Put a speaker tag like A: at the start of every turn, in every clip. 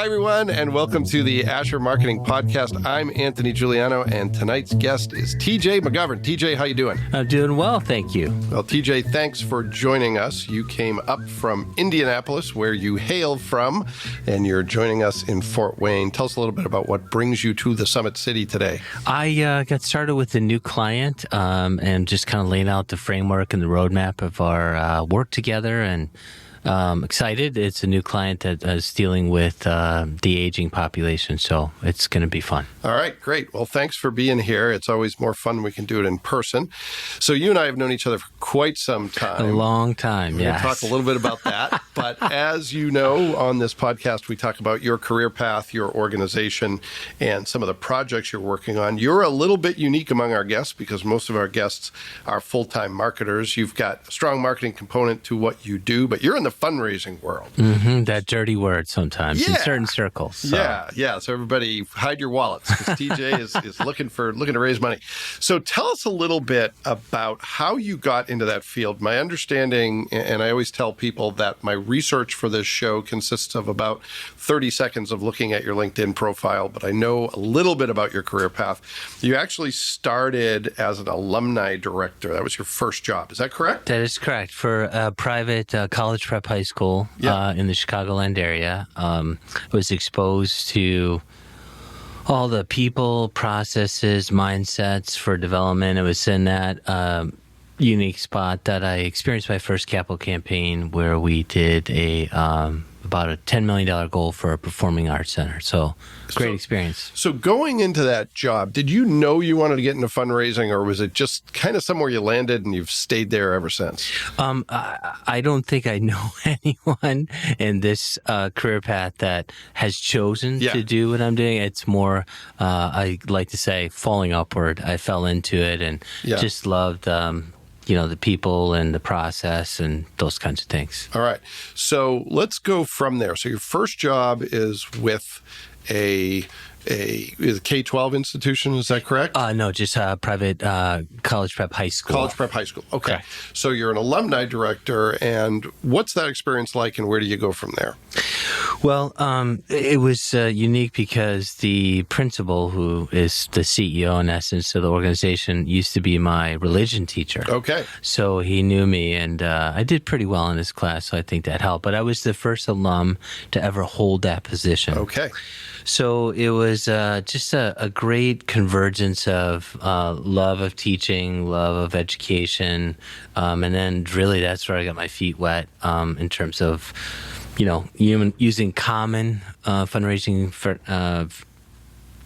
A: Hi, everyone, and welcome to the Asher Marketing Podcast. I'm Anthony Giuliano, and tonight's guest is TJ McGovern. TJ, how you doing?
B: I'm doing well, thank you.
A: Well, TJ, thanks for joining us. You came up from Indianapolis, where you hail from, and you're joining us in Fort Wayne. Tell us a little bit about what brings you to the Summit City today.
B: I got started with a new client and just kind of laying out the framework and the roadmap of our work together, and excited. It's a new client that is dealing with the aging population, so it's going to be fun.
A: All right, great. Well, thanks for being here. It's always more fun when we can do it in person. So you and I have known each other for quite some time.
B: A long time,
A: We'll talk a little bit about that. But as you know, on this podcast, we talk about your career path, your organization, and some of the projects you're working on. You're a little bit unique among our guests because most of our guests are full-time marketers. You've got a strong marketing component to what you do, but you're in the fundraising world.
B: Mm-hmm, that dirty word sometimes in certain circles. So.
A: Yeah. So everybody hide your wallets because TJ is looking to raise money. So tell us a little bit about how you got into that field. My understanding, and I always tell people that my research for this show consists of about 30 seconds of looking at your LinkedIn profile, but I know a little bit about your career path. You actually started as an alumni director. That was your first job. Is that correct?
B: That is correct. For a private college prep high school in the Chicagoland area. I was exposed to all the people, processes, mindsets for development. It was in that unique spot that I experienced my first capital campaign where we did about a $10 million goal for a performing arts center. So great experience.
A: So going into that job, did you know you wanted to get into fundraising, or was it just kind of somewhere you landed and you've stayed there ever since?
B: I don't think I know anyone in this career path that has chosen to do what I'm doing. It's more, I like to say, falling upward. I fell into it and just loved the people and the process and those kinds of things.
A: All right. So let's go from there. So your first job is with a K-12 institution, is that correct?
B: No, just a private college prep high school.
A: College prep high school. Okay.
B: Okay.
A: So you're an alumni director, and what's that experience like, and where do you go from there?
B: Well, it was unique because the principal, who is the CEO in essence of the organization, used to be my religion teacher.
A: Okay.
B: So he knew me, and I did pretty well in his class, so I think that helped. But I was the first alum to ever hold that position.
A: Okay.
B: So it was just a great convergence of love of teaching, love of education, and then really that's where I got my feet wet in terms of, using common fundraising for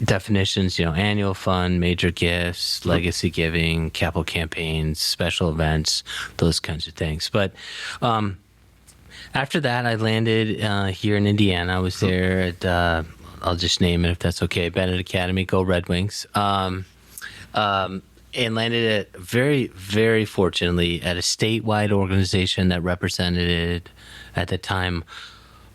B: definitions, annual fund, major gifts, legacy giving, capital campaigns, special events, those kinds of things. But after that, I landed here in Indiana. I was there at I'll just name it if that's okay, Bennett Academy, go Red Wings, and landed at very, very fortunately at a statewide organization that represented at the time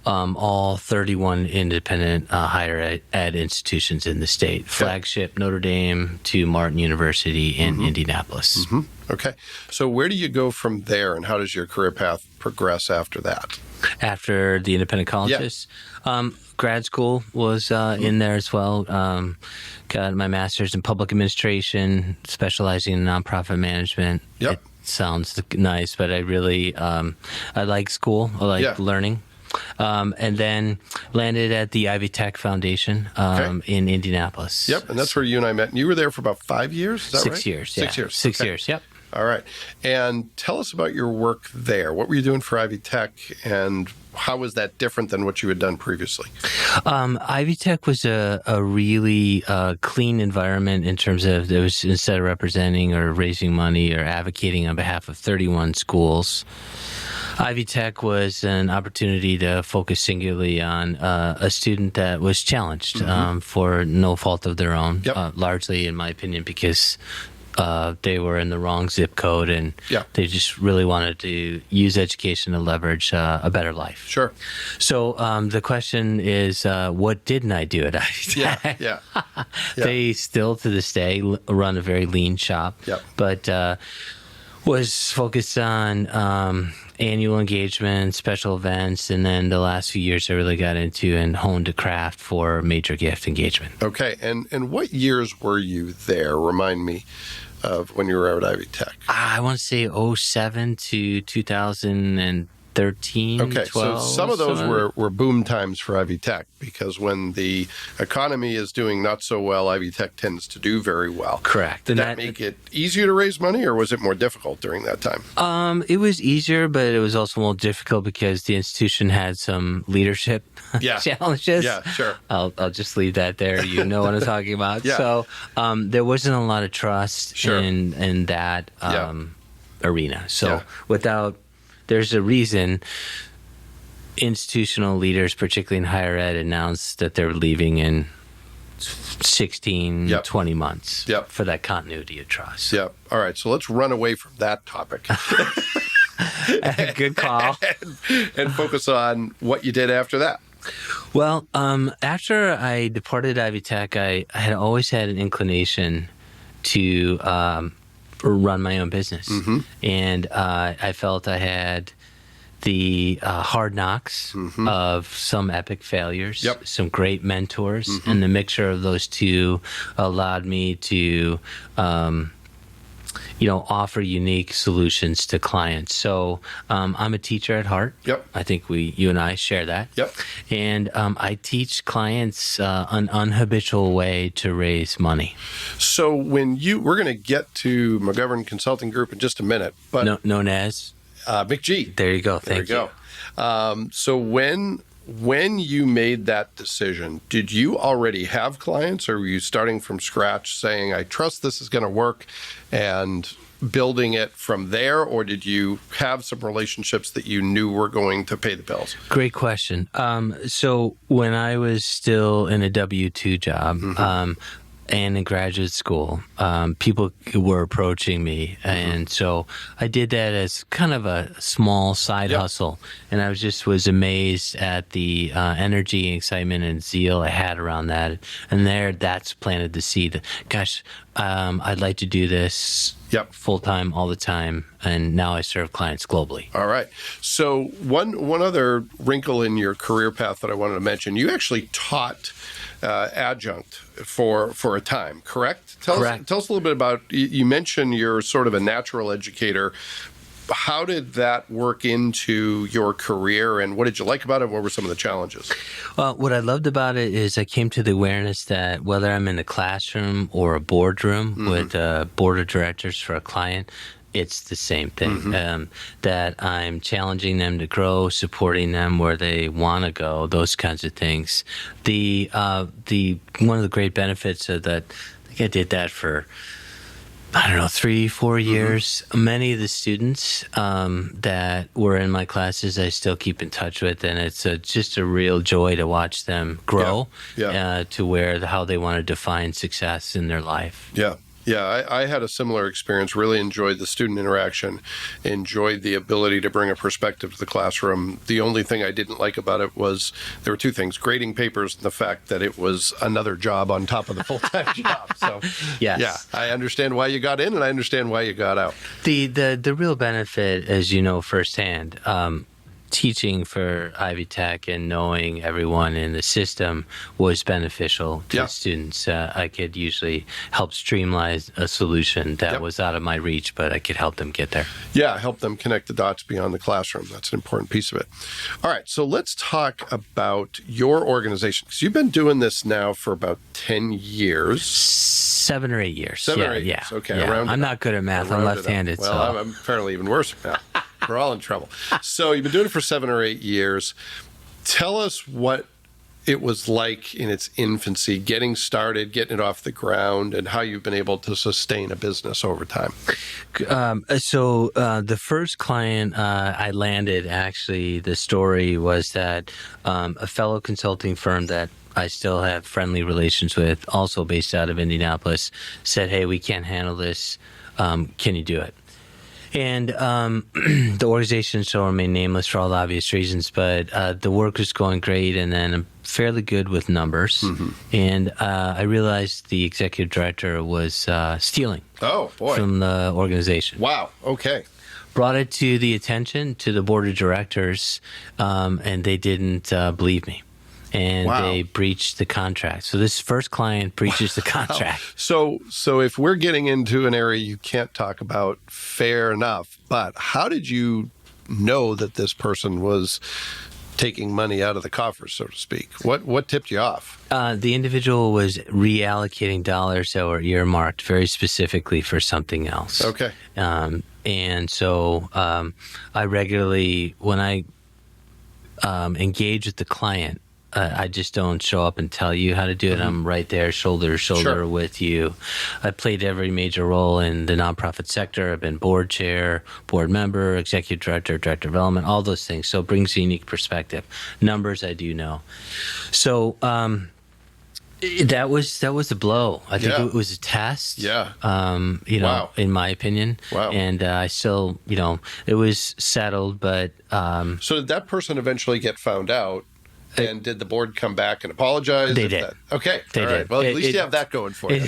B: all 31 independent higher ed institutions in the state, flagship Notre Dame to Martin University in Indianapolis.
A: Okay. So where do you go from there, and how does your career path progress after that?
B: After the independent colleges? Grad school was in there as well. Got my master's in public administration, specializing in nonprofit management. It sounds nice, but I really, I like school. I like learning. And then landed at the Ivy Tech Foundation in Indianapolis.
A: Yep, and that's where you and I met. And you were there for about 5 years, is that right?
B: 6 years,
A: 6 years.
B: 6 years, yep.
A: All right. And tell us about your work there. What were you doing for Ivy Tech, and how was that different than what you had done previously?
B: Ivy Tech was a really clean environment in terms of it was, instead of representing or raising money or advocating on behalf of 31 schools, Ivy Tech was an opportunity to focus singularly on a student that was challenged for no fault of their own, largely, in my opinion, because they were in the wrong zip code, and they just really wanted to use education to leverage a better life.
A: Sure.
B: So the question is, what didn't I do at Ivy Tech? They still, to this day, run a very lean shop. But was focused on annual engagement, special events, and then the last few years I really got into and honed a craft for major gift engagement.
A: Okay, and what years were you there? Remind me of when you were at Ivy Tech.
B: I want to say 07 to 2013,
A: Okay,
B: 12.
A: so some of those were boom times for Ivy Tech, because when the economy is doing not so well, Ivy Tech tends to do very well.
B: Correct.
A: Did that make it easier to raise money, or was it more difficult during that time?
B: It was easier, but it was also more difficult because the institution had some leadership challenges.
A: Yeah, sure.
B: I'll just leave that there. You know what I'm talking about.
A: Yeah.
B: So there wasn't a lot of trust in that arena. So there's a reason institutional leaders, particularly in higher ed, announced that they're leaving in 16, 20 months for that continuity of trust.
A: Yep. All right. So let's run away from that topic.
B: Good call.
A: and focus on what you did after that.
B: Well, after I departed Ivy Tech, I had always had an inclination to run my own business. Mm-hmm. And I felt I had the hard knocks of some epic failures, some great mentors, and the mixture of those two allowed me to offer unique solutions to clients. So I'm a teacher at heart. Yep. I think you and I share that. Yep. And I teach clients an unhabitual way to raise money. So
A: we're going to get to McGovern Consulting Group in just a minute, but
B: known as
A: McG.
B: There you go. Thank you.
A: So when you made that decision, did you already have clients, or were you starting from scratch saying, I trust this is going to work, and building it from there, or did you have some relationships that you knew were going to pay the bills?
B: Great question. So when I was still in a W-2 job, and in graduate school, people were approaching me. And so I did that as kind of a small side hustle. And I was amazed at the energy, excitement, and zeal I had around that. And that's planted the seed. Gosh, I'd like to do this full-time all the time. And now I serve clients globally.
A: All right. So one other wrinkle in your career path that I wanted to mention, you actually taught adjunct for a time, correct? Tell us a little bit about, you mentioned you're sort of a natural educator. How did that work into your career, and what did you like about it? What were some of the challenges?
B: Well, what I loved about it is I came to the awareness that whether I'm in a classroom or a boardroom with a board of directors for a client, it's the same thing, that I'm challenging them to grow, supporting them where they want to go, those kinds of things. One of the great benefits of that, I think I did that for, 3-4 years. Many of the students that were in my classes, I still keep in touch with, and it's just a real joy to watch them grow to how they want to define success in their life.
A: Yeah, I had a similar experience, really enjoyed the student interaction, enjoyed the ability to bring a perspective to the classroom. The only thing I didn't like about it was, there were two things: grading papers and the fact that it was another job on top of the full-time job. So, I understand why you got in, and I understand why you got out.
B: The real benefit, as you know firsthand, teaching for Ivy Tech and knowing everyone in the system was beneficial to the students. I could usually help streamline a solution that was out of my reach, but I could help them get there. Yeah,
A: help them connect the dots beyond the classroom. That's an important piece of it. All right, so let's talk about your organization, because you've been doing this now for about 10 years.
B: 7 or 8 years.
A: 7 or 8 years. Okay,
B: I'm not good at math. I'm left-handed.
A: Well, I'm apparently even worse now. We're all in trouble. So you've been doing it for 7 or 8 years. Tell us what it was like in its infancy, getting started, getting it off the ground, and how you've been able to sustain a business over time.
B: So the first client I landed, actually, the story was that a fellow consulting firm that I still have friendly relations with, also based out of Indianapolis, said, hey, we can't handle this. Can you do it? And the organization shall remain nameless for all the obvious reasons, but the work was going great, and then I'm fairly good with numbers. And I realized the executive director was stealing
A: Oh, boy.
B: from the organization.
A: Wow. Okay.
B: Brought it to the attention to the board of directors, and they didn't believe me. And
A: Wow.
B: they breached the contract. So this first client breaches the contract.
A: So if we're getting into an area you can't talk about, fair enough, but how did you know that this person was taking money out of the coffers, so to speak? What tipped you off?
B: The individual was reallocating dollars that were earmarked very specifically for something else.
A: Okay.
B: And so I regularly, when I engage with the client, I just don't show up and tell you how to do it. I'm right there, shoulder to shoulder
A: Sure.
B: with you. I played every major role in the nonprofit sector. I've been board chair, board member, executive director, director of development, all those things. So it brings a unique perspective. Numbers, I do know. So that was a blow. I think
A: Yeah.
B: it was a test.
A: Yeah.
B: Wow. In my opinion.
A: Wow.
B: And I still, it was settled, but
A: So did that person eventually get found out? And did the board come back and apologize?
B: They did.
A: Okay.
B: They
A: All right.
B: did.
A: Well, at least you have that going for you.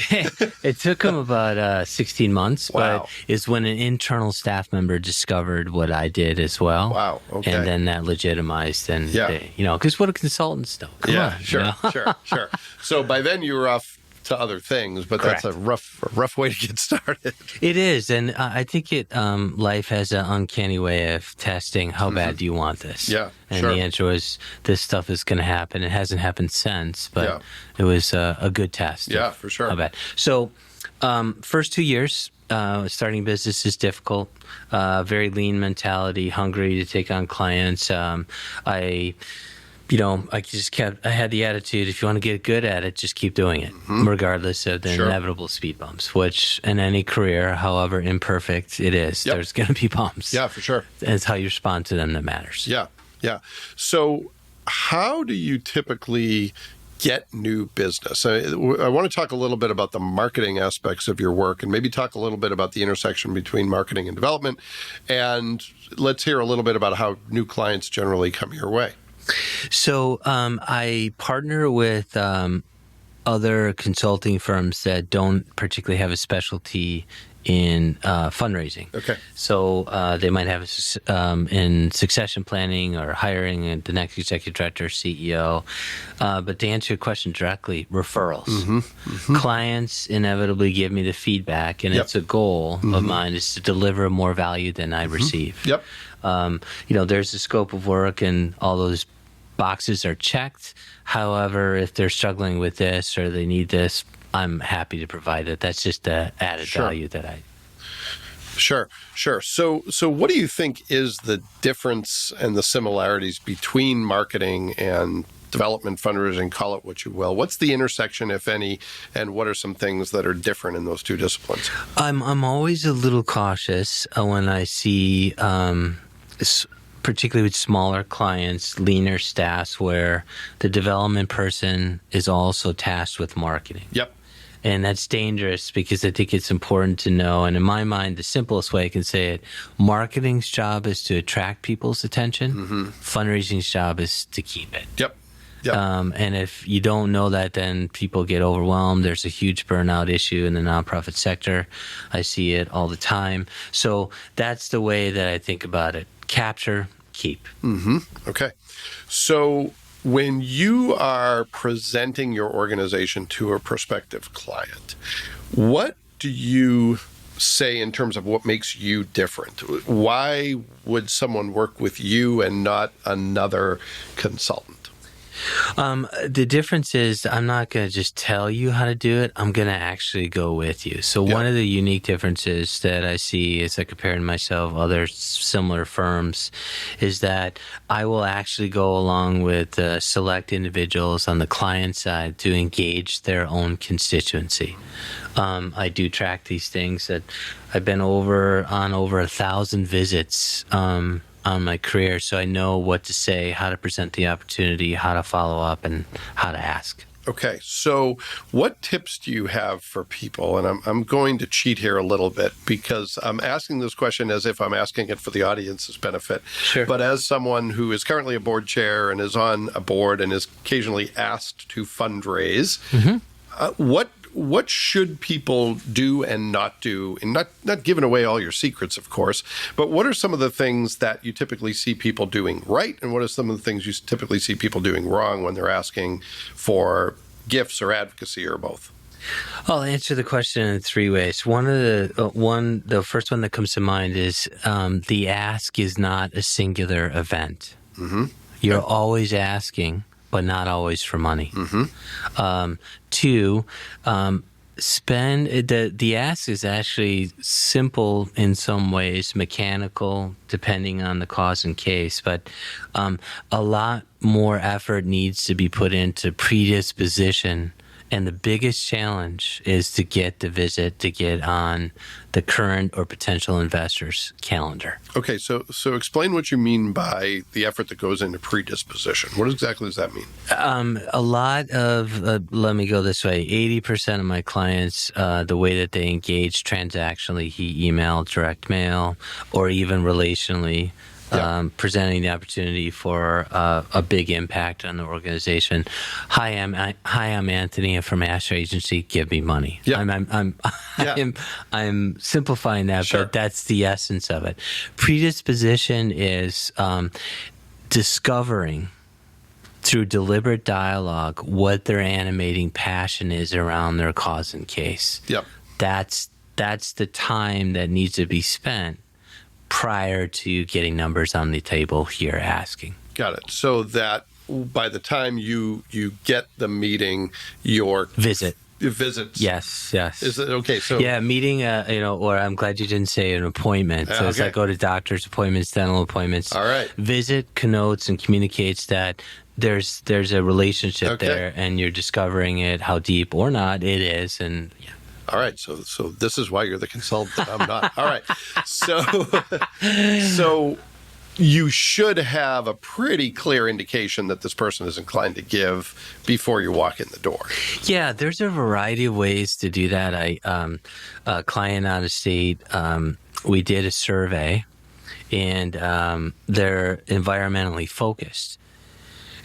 B: It took them about 16 months,
A: Wow.
B: but it's when an internal staff member discovered what I did as well.
A: Wow. Okay.
B: And then that legitimized, and
A: Yeah.
B: because what do consultants know? Come
A: Yeah,
B: on,
A: sure, sure. So by then you were off to other things, but
B: Correct.
A: that's a rough way to get started.
B: It is, and I think life has an uncanny way of testing how bad do you want this.
A: Yeah,
B: and
A: sure.
B: the answer was this stuff is going to happen. It hasn't happened since, but
A: Yeah.
B: it was a good test.
A: Yeah,
B: of
A: for sure.
B: How bad? So, first 2 years. Starting business is difficult. Very lean mentality, hungry to take on clients. I had the attitude, if you want to get good at it, just keep doing it, regardless of the
A: Sure.
B: inevitable speed bumps, which in any career, however imperfect it is,
A: Yep.
B: there's going to be bumps.
A: Yeah, for sure.
B: And it's how you respond to them that matters.
A: Yeah, yeah. So how do you typically get new business? I want to talk a little bit about the marketing aspects of your work, and maybe talk a little bit about the intersection between marketing and development. And let's hear a little bit about how new clients generally come your way.
B: So I partner with other consulting firms that don't particularly have a specialty in fundraising.
A: Okay.
B: So they might have in succession planning or hiring the next executive director, CEO. But to answer your question directly, referrals. Clients inevitably give me the feedback, and
A: Yep.
B: it's a goal of mine is to deliver more value than I receive.
A: Yep.
B: There's the scope of work, and all those boxes are checked. However, if they're struggling with this or they need this, I'm happy to provide it. That's just the added
A: Sure.
B: value that I.
A: Sure. So what do you think is the difference and the similarities between marketing and development, fundraising, call it what you will? What's the intersection, if any, and what are some things that are different in those two disciplines?
B: I'm always a little cautious when I see, particularly with smaller clients, leaner staffs, where the development person is also tasked with marketing.
A: Yep.
B: And that's dangerous because I think it's important to know. And in my mind, the simplest way I can say it, marketing's job is to attract people's attention. Fundraising's job is to keep it.
A: Yep. Yep.
B: And if you don't know that, then people get overwhelmed. There's a huge burnout issue in the nonprofit sector. I see it all the time. So that's the way that I think about it. Capture, keep.
A: Okay. So when you are presenting your organization to a prospective client, what do you say in terms of what makes you different? Why would someone work with you and not another consultant?
B: The difference is I'm not going to just tell you how to do it. I'm going to actually go with you. So one of the unique differences that I see as I compare myself other similar firms is that I will actually go along with select individuals on the client side to engage their own constituency. I do track these things that I've been over 1,000 visits on my career, so I know what to say, how to present the opportunity, how to follow up, and how to ask.
A: Okay, so what tips do you have for people? And I'm going to cheat here a little bit because I'm asking this question as if I'm asking it for the audience's benefit.
B: Sure.
A: But as someone who is currently a board chair and is on a board and is occasionally asked to fundraise, what should people do and not do? And not giving away all your secrets, of course, but what are some of the things that you typically see people doing right? And what are some of the things you typically see people doing wrong when they're asking for gifts or advocacy or both?
B: I'll answer the question in three ways. The first one that comes to mind is the ask is not a singular event.
A: Mm-hmm.
B: You're always asking, but not always for money.
A: Mm-hmm.
B: Two, spend the ask is actually simple in some ways, mechanical, depending on the cause and case, but a lot more effort needs to be put into predisposition. And the biggest challenge is to get on the current or potential investor's calendar.
A: Okay, so explain what you mean by the effort that goes into predisposition. What exactly does that mean?
B: A lot of, let me go this way, 80% of my clients, the way that they engage transactionally, email, direct mail, or even relationally, presenting the opportunity for a big impact on the organization. Hi, I'm Anthony. I'm from Asher Agency. Give me money.
A: Yeah.
B: I'm simplifying that,
A: Sure.
B: but that's the essence of it. Predisposition is discovering through deliberate dialogue what their animating passion is around their cause and case.
A: Yep.
B: That's the time that needs to be spent prior to getting numbers on the table here asking.
A: Got it. So that by the time you get the meeting, your visits.
B: Yes.
A: Is it okay? So
B: meeting. Or I'm glad you didn't say an appointment. So as I go to doctor's appointments, dental appointments.
A: All right.
B: Visit connotes and communicates that there's a relationship there, and you're discovering it, how deep or not it is, and yeah.
A: All right, so this is why you're the consultant. I'm not. All right, so you should have a pretty clear indication that this person is inclined to give before you walk in the door.
B: Yeah, there's a variety of ways to do that. A client out of state, we did a survey, and they're environmentally focused.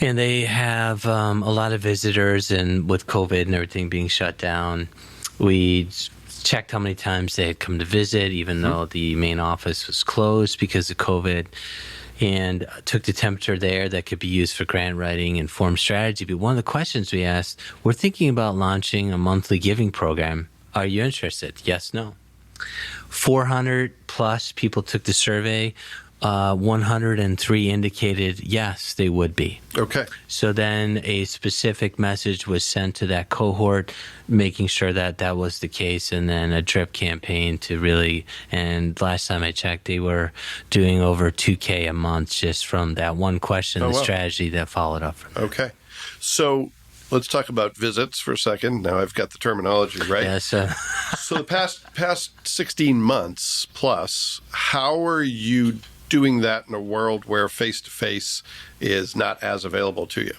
B: And they have a lot of visitors, and with COVID and everything being shut down, we checked how many times they had come to visit, even though the main office was closed because of COVID, and took the temperature there that could be used for grant writing and form strategy. But one of the questions we asked, we're thinking about launching a monthly giving program. Are you interested? Yes, no. 400 plus people took the survey. 103 indicated yes, they would be.
A: Okay.
B: So then a specific message was sent to that cohort, making sure that that was the case, and then a drip campaign to really, and last time I checked, they were doing over $2,000 a month just from that one question, the strategy that followed up from that.
A: Okay. So let's talk about visits for a second. Now I've got the terminology right.
B: Yes.
A: So the past 16 months plus, how are you doing that in a world where face-to-face is not as available to you?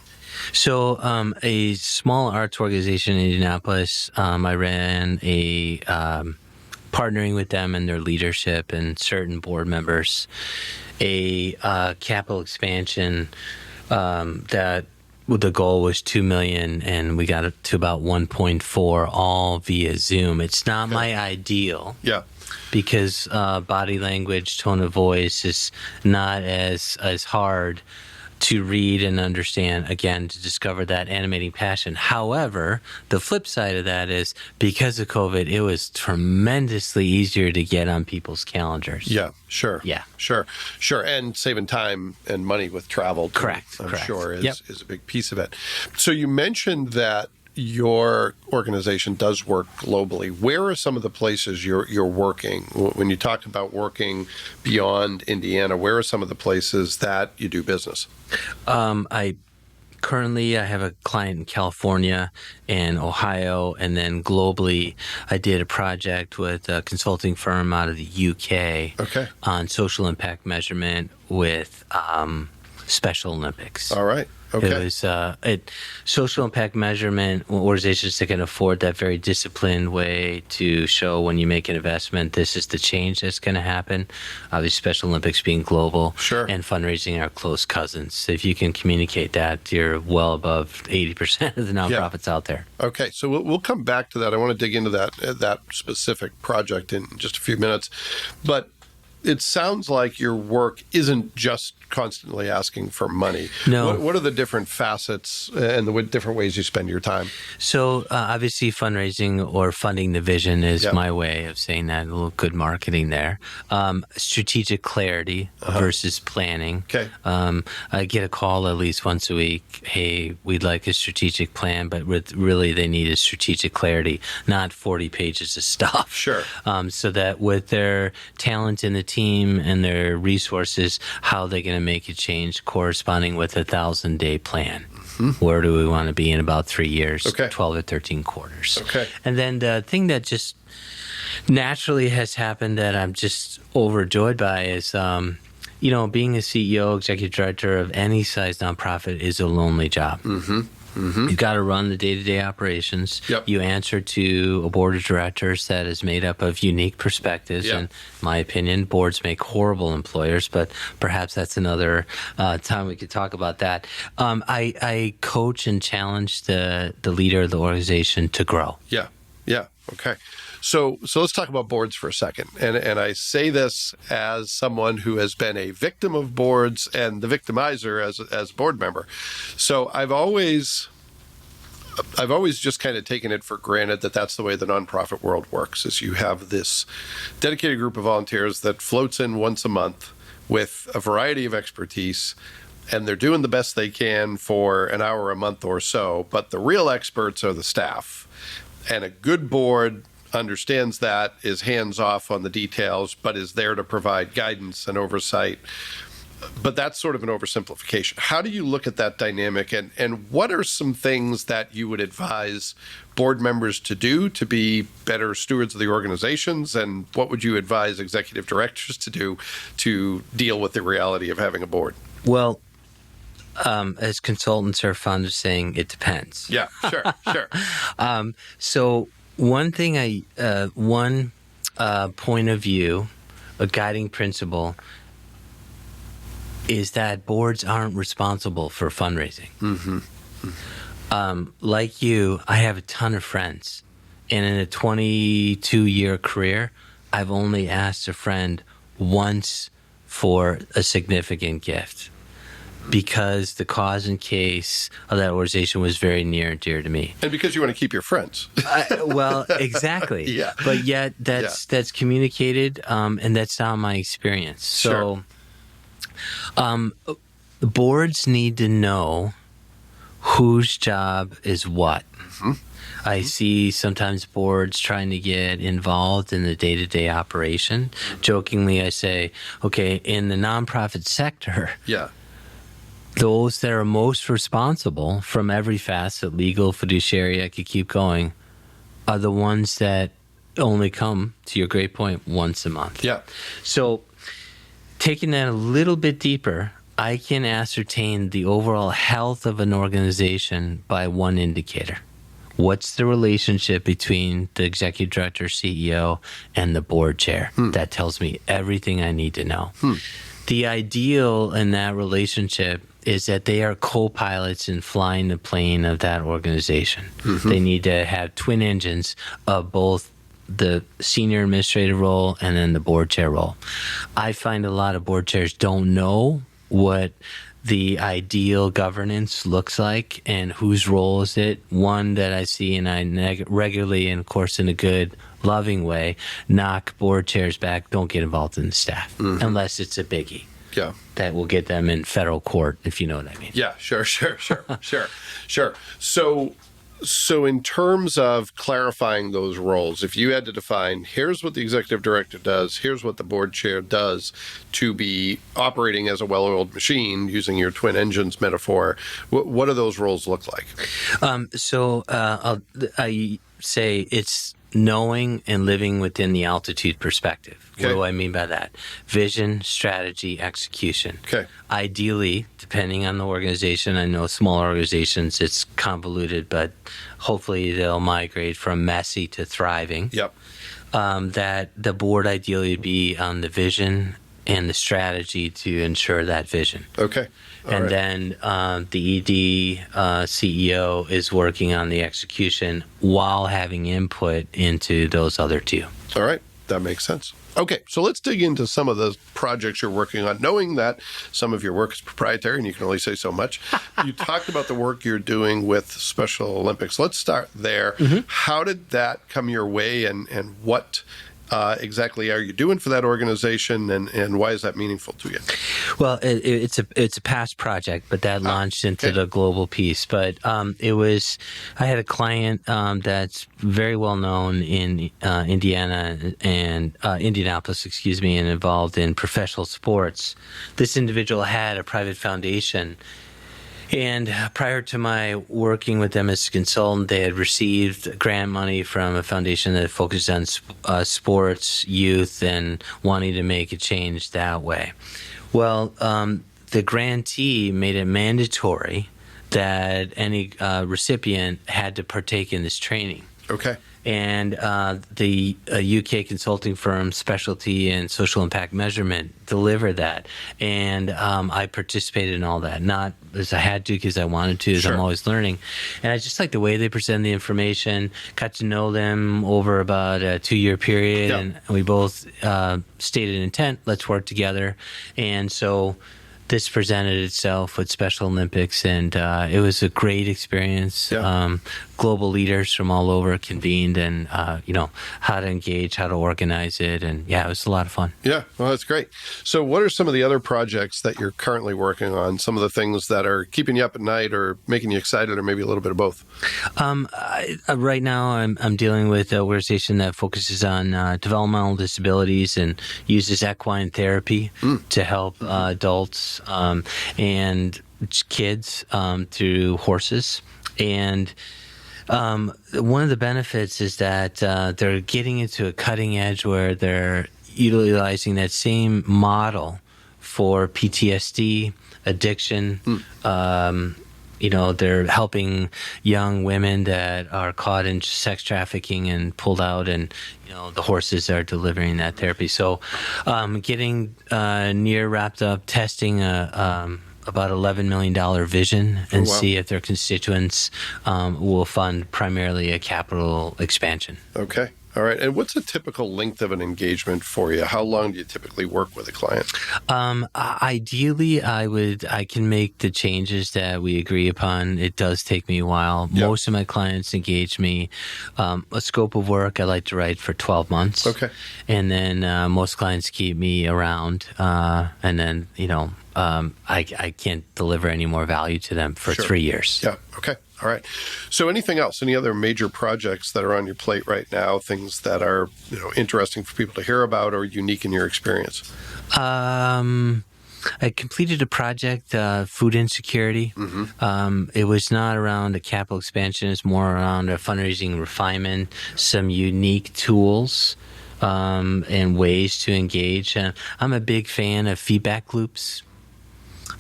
B: So a small arts organization in Indianapolis, I ran a partnering with them and their leadership and certain board members, a capital expansion that the goal was $2 million, and we got it to about 1.4, all via Zoom. It's not my ideal.
A: Yeah.
B: Because body language, tone of voice is not as hard to read and understand, again, to discover that animating passion. However, the flip side of that is because of COVID, it was tremendously easier to get on people's calendars.
A: Yeah, sure.
B: Yeah.
A: Sure. And saving time and money with travel, too,
B: Correct.
A: I'm sure is a big piece of it. So you mentioned that your organization does work globally. Where are some of the places you're working? When you talk about working beyond Indiana, where are some of the places that you do business?
B: Currently, I have a client in California and Ohio, and then globally, I did a project with a consulting firm out of the UK on social impact measurement with Special Olympics.
A: All right. Okay.
B: It was social impact measurement. Organizations that can afford that very disciplined way to show when you make an investment, this is the change that's going to happen. Obviously, Special Olympics being global,
A: Sure,
B: and fundraising are close cousins. If you can communicate that, you're well above 80% of the nonprofits out there.
A: Okay, so we'll come back to that. I want to dig into that specific project in just a few minutes, but it sounds like your work isn't just constantly asking for money.
B: No.
A: What are the different facets and the different ways you spend your time?
B: So obviously fundraising or funding the vision is my way of saying that. A little good marketing there. Strategic clarity versus planning.
A: Okay.
B: I get a call at least once a week. Hey, we'd like a strategic plan, but really they need a strategic clarity, not 40 pages of stuff.
A: Sure.
B: So that with their talent in the team and their resources, how they're going to make a change corresponding with a 1,000-day plan. Where do we want to be in about 3 years?
A: Okay.
B: 12 or 13 quarters.
A: Okay.
B: And then the thing that just naturally has happened that I'm just overjoyed by is, being a CEO, executive director of any size nonprofit is a lonely job. You've got to run the day-to-day operations.
A: Yep.
B: You answer to a board of directors that is made up of unique perspectives.
A: Yep.
B: And in my opinion, boards make horrible employers, but perhaps that's another time we could talk about that. I coach and challenge the leader of the organization to grow.
A: Yeah. Okay. So let's talk about boards for a second. And I say this as someone who has been a victim of boards and the victimizer as a board member. So I've always just kind of taken it for granted that that's the way the nonprofit world works, is you have this dedicated group of volunteers that floats in once a month with a variety of expertise, and they're doing the best they can for an hour a month or so, but the real experts are the staff. And a good board understands that, is hands-off on the details, but is there to provide guidance and oversight. But that's sort of an oversimplification. How do you look at that dynamic, and what are some things that you would advise board members to do to be better stewards of the organizations, and what would you advise executive directors to do to deal with the reality of having a board?
B: Well, as consultants are fond of saying, it depends.
A: Yeah, sure.
B: So one thing point of view, a guiding principle, is that boards aren't responsible for fundraising. Like you, I have a ton of friends. And in a 22-year career, I've only asked a friend once for a significant gift, because the cause and case of that organization was very near and dear to me.
A: And because you want to keep your friends.
B: Well, exactly.
A: Yeah.
B: But yet that's communicated, and that's not my experience. So boards need to know whose job is what. I see sometimes boards trying to get involved in the day-to-day operation. Jokingly, I say, okay, in the nonprofit sector, those that are most responsible from every facet, legal, fiduciary, I could keep going, are the ones that only come, to your great point, once a month.
A: Yeah.
B: So taking that a little bit deeper, I can ascertain the overall health of an organization by one indicator. What's the relationship between the executive director, CEO, and the board chair? That tells me everything I need to know. The ideal in that relationship is that they are co-pilots in flying the plane of that organization. They need to have twin engines of both the senior administrative role and then the board chair role. I find a lot of board chairs don't know what the ideal governance looks like and whose role is it. One that I see, and I regularly, and of course in a good, loving way, knock board chairs back. Don't get involved in the staff unless it's a biggie.
A: Yeah.
B: That will get them in federal court, if you know what I mean.
A: Yeah, sure. So in terms of clarifying those roles, if you had to define, here's what the executive director does, here's what the board chair does to be operating as a well-oiled machine, using your twin engines metaphor, what do those roles look like?
B: I say it's knowing and living within the altitude perspective.
A: Okay.
B: What do I mean by that? Vision, strategy, execution.
A: Okay.
B: Ideally, depending on the organization, I know smaller organizations, it's convoluted, but hopefully they'll migrate from messy to thriving.
A: Yep.
B: That the board ideally be on the vision and the strategy to ensure that vision.
A: Okay. All
B: and
A: right.
B: then the ED CEO is working on the execution while having input into those other two.
A: All right. That makes sense. Okay, so let's dig into some of the projects you're working on, knowing that some of your work is proprietary and you can only say so much. You talked about the work you're doing with Special Olympics. Let's start there. How did that come your way, and what exactly are you doing for that organization, and why is that meaningful to you?
B: Well, it's a past project, but that launched into the global piece. But I had a client that's very well known in Indianapolis, and involved in professional sports. This individual had a private foundation. And prior to my working with them as a consultant, they had received grant money from a foundation that focused on sports, youth, and wanting to make a change that way. Well, the grantee made it mandatory that any recipient had to partake in this training.
A: Okay.
B: And the UK consulting firm, Specialty and Social Impact Measurement, delivered that. And I participated in all that, not as I had to because I wanted to, as I'm always learning. And I just like the way they present the information, got to know them over about a 2-year period.
A: Yep.
B: And we both stated intent, let's work together. And so this presented itself with Special Olympics, and it was a great experience.
A: Yeah.
B: Global leaders from all over convened, and how to engage, how to organize it, and it was a lot of fun.
A: Yeah, well, that's great. So what are some of the other projects that you're currently working on, some of the things that are keeping you up at night or making you excited, or maybe a little bit of both?
B: Right now, I'm dealing with an organization that focuses on developmental disabilities and uses equine therapy to help adults and kids through horses. And one of the benefits is that they're getting into a cutting edge where they're utilizing that same model for PTSD, addiction. They're helping young women that are caught in sex trafficking and pulled out, and the horses are delivering that therapy. So getting near wrapped up testing about $11 million vision, and see if their constituents will fund primarily a capital expansion.
A: Okay. All right. And what's a typical length of an engagement for you? How long do you typically work with a client?
B: Ideally, I can make the changes that we agree upon. It does take me a while.
A: Yep.
B: Most of my clients engage me. A scope of work I like to write for 12 months.
A: Okay.
B: And then most clients keep me around. And then, I can't deliver any more value to them for 3 years.
A: Yeah. Okay. All right. So anything else? Any other major projects that are on your plate right now? Things that are interesting for people to hear about or unique in your experience?
B: I completed a project, food insecurity. It was not around a capital expansion. It's more around a fundraising refinement, some unique tools and ways to engage. I'm a big fan of feedback loops.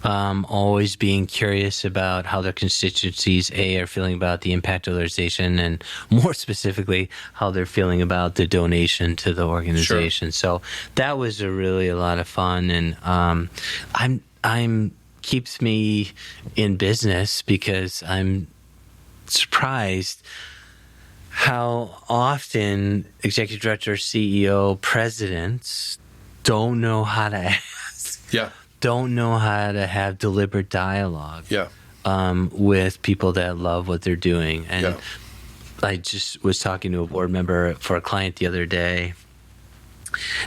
B: Always being curious about how their constituencies, are feeling about the impact of their organization, and more specifically, how they're feeling about the donation to the organization. So that was really a lot of fun, and I'm keeps me in business because I'm surprised how often executive director, CEO, presidents don't know how to ask.
A: Yeah.
B: Don't know how to have deliberate dialogue
A: Yeah.
B: with people that love what they're doing. And
A: Yeah.
B: I just was talking to a board member for a client the other day,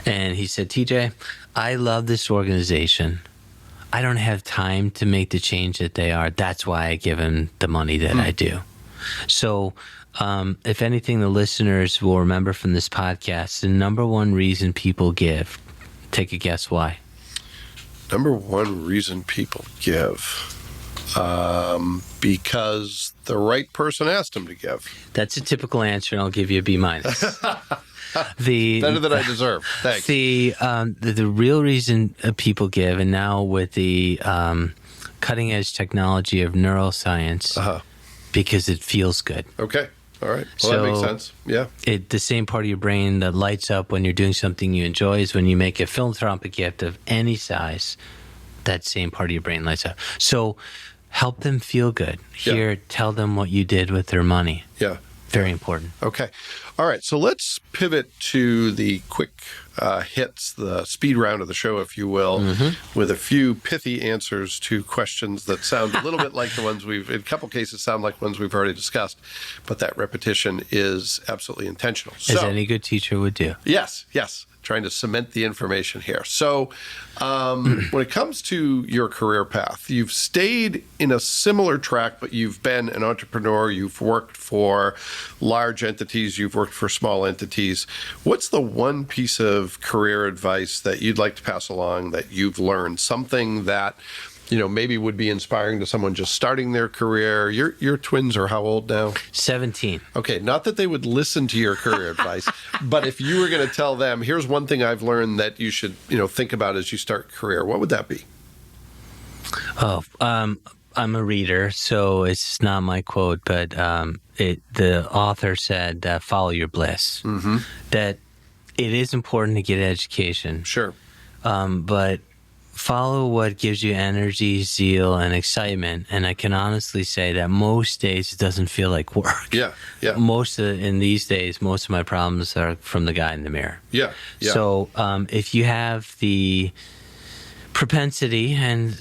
B: and he said, TJ, I love this organization. I don't have time to make the change that they are. That's why I give them the money that I do. So if anything, the listeners will remember from this podcast, the number one reason people give, take a guess why.
A: Number one reason people give. Because the right person asked him to give.
B: That's a typical answer, and I'll give you a B minus.
A: Better than I deserve. Thanks.
B: The real reason people give, and now with the cutting edge technology of neuroscience, because it feels good.
A: Okay. All right. Well, that makes sense. Yeah.
B: The same part of your brain that lights up when you're doing something you enjoy is when you make a philanthropic gift of any size, that same part of your brain lights up. So help them feel good. Here, tell them what you did with their money.
A: Yeah.
B: Very important.
A: Okay. All right. So let's pivot to the quick hits, the speed round of the show, if you will, with a few pithy answers to questions that sound a little bit like the ones in a couple cases, sound like ones we've already discussed, but that repetition is absolutely intentional.
B: As any good teacher would do.
A: Yes. Trying to cement the information here. So when it comes to your career path, you've stayed in a similar track, but you've been an entrepreneur. You've worked for large entities. You've worked for small entities. What's the one piece of career advice that you'd like to pass along that you've learned? Something that, maybe would be inspiring to someone just starting their career. Your twins are how old now?
B: 17.
A: Okay, not that they would listen to your career advice, but if you were going to tell them, here's one thing I've learned that you should, think about as you start a career, what would that be?
B: I'm a reader, so it's not my quote, but the author said, follow your bliss. That it is important to get education.
A: Sure.
B: But follow what gives you energy, zeal, and excitement. And I can honestly say that most days it doesn't feel like work.
A: Yeah.
B: In these days, most of my problems are from the guy in the mirror.
A: Yeah.
B: So if you have the propensity and,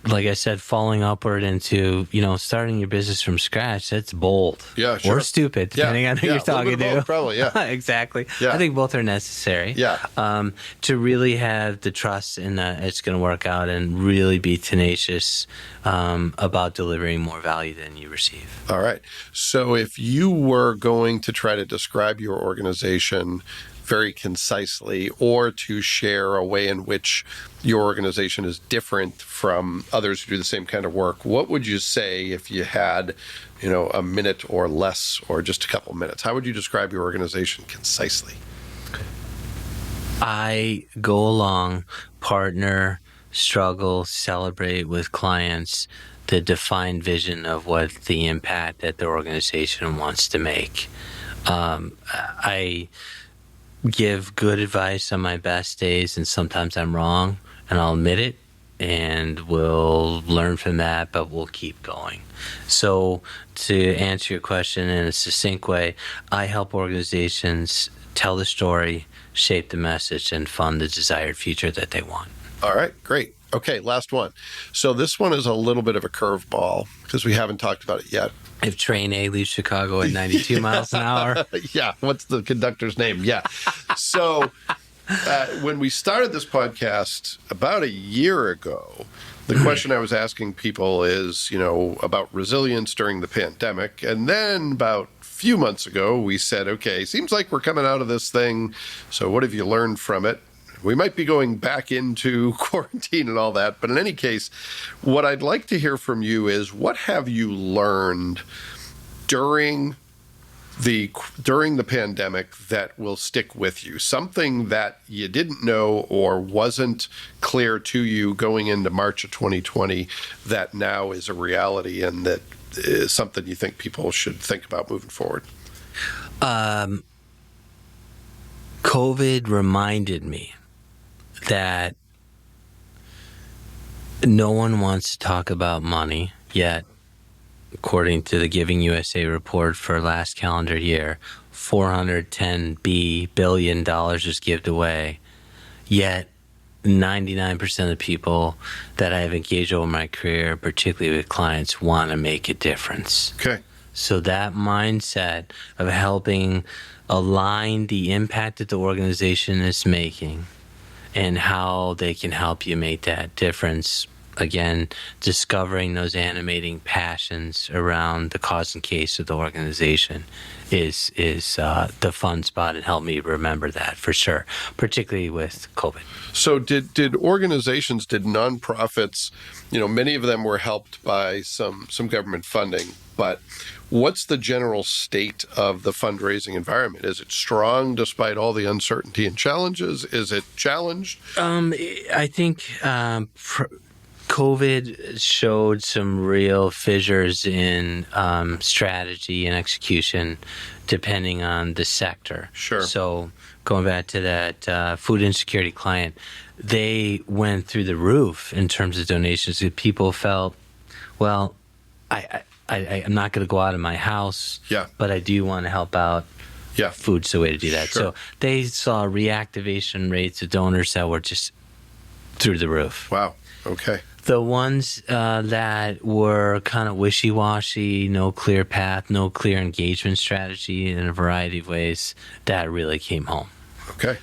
B: like I said, falling upward into, starting your business from scratch, that's bold.
A: Yeah, sure.
B: Or stupid, depending on who you're talking to.
A: Both, probably, yeah.
B: Exactly.
A: Yeah.
B: I think both are necessary.
A: Yeah.
B: To really have the trust in that it's going to work out and really be tenacious about delivering more value than you receive.
A: All right. So if you were going to try to describe your organization very concisely, or to share a way in which your organization is different from others who do the same kind of work, what would you say if you had, a minute or less, or just a couple minutes? How would you describe your organization concisely?
B: I go along, partner, struggle, celebrate with clients the defined vision of what the impact that the organization wants to make. I give good advice on my best days, and sometimes I'm wrong, and I'll admit it, and we'll learn from that, but we'll keep going. So to answer your question in a succinct way, I help organizations tell the story, shape the message, and fund the desired future that they want.
A: All right, great. Okay, last one. So this one is a little bit of a curveball because we haven't talked about it yet.
B: If train A leaves Chicago at 92 miles an hour.
A: Yeah, what's the conductor's name? Yeah. So when we started this podcast about a year ago, the question I was asking people is, about resilience during the pandemic. And then about a few months ago, we said, okay, seems like we're coming out of this thing. So what have you learned from it? We might be going back into quarantine and all that. But in any case, what I'd like to hear from you is, what have you learned during the pandemic that will stick with you? Something that you didn't know or wasn't clear to you going into March of 2020 that now is a reality and that is something you think people should think about moving forward?
B: COVID reminded me that no one wants to talk about money, yet, according to the Giving USA report for last calendar year, $410 billion was given away, yet 99% of the people that I have engaged over my career, particularly with clients, want to make a difference.
A: Okay.
B: So that mindset of helping align the impact that the organization is making and how they can help you make that difference again, discovering those animating passions around the cause and case of the organization is the fun spot, and helped me remember that for sure, particularly with COVID.
A: So did organizations, did nonprofits, many of them were helped by some government funding, but what's the general state of the fundraising environment? Is it strong despite all the uncertainty and challenges? Is it challenged?
B: I think COVID showed some real fissures in strategy and execution, depending on the sector.
A: Sure.
B: So going back to that food insecurity client, they went through the roof in terms of donations. People felt, well, I'm not going to go out of my house, but I do want to help out.
A: Yeah.
B: Food's the way to do that.
A: Sure.
B: So they saw reactivation rates of donors that were just through the roof.
A: Wow. Okay.
B: The ones that were kind of wishy-washy, no clear path, no clear engagement strategy in a variety of ways, that really came home.
A: Okay.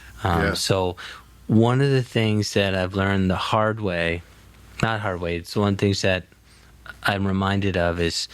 B: So one of the things that I've learned the hard way, not hard way, it's one of the things that I'm reminded of is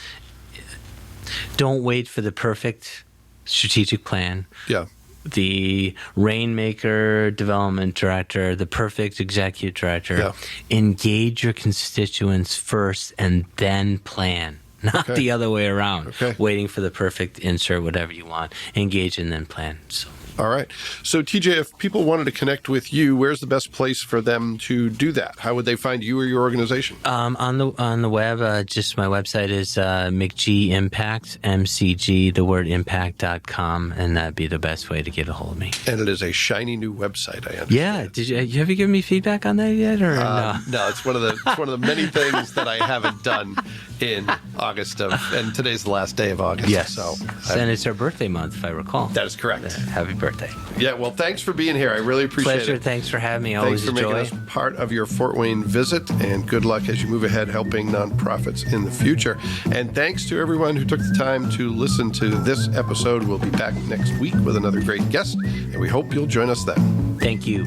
B: don't wait for the perfect strategic plan.
A: Yeah.
B: The rainmaker development director, the perfect executive director, engage your constituents first and then plan, not the other way around, waiting for the perfect insert, whatever you want. Engage and then plan. So.
A: All right. So, TJ, if people wanted to connect with you, where's the best place for them to do that? How would they find you or your organization?
B: On the web, just my website is McG Impact, MCG, the word impact.com, and that'd be the best way to get a hold of me.
A: And it is a shiny new website, I understand.
B: Yeah. Have you given me feedback on that yet, or no?
A: No, it's one of the many things that I haven't done in August and today's the last day of August.
B: Yes.
A: So,
B: and it's our birthday month, if I recall.
A: That is correct.
B: Happy birthday.
A: Yeah, well, thanks for being here. I really appreciate it.
B: Pleasure. Thanks for having me. Always
A: Thanks for making us part of your Fort Wayne visit, and good luck as you move ahead helping nonprofits in the future. And thanks to everyone who took the time to listen to this episode. We'll be back next week with another great guest, and we hope you'll join us then.
B: Thank you.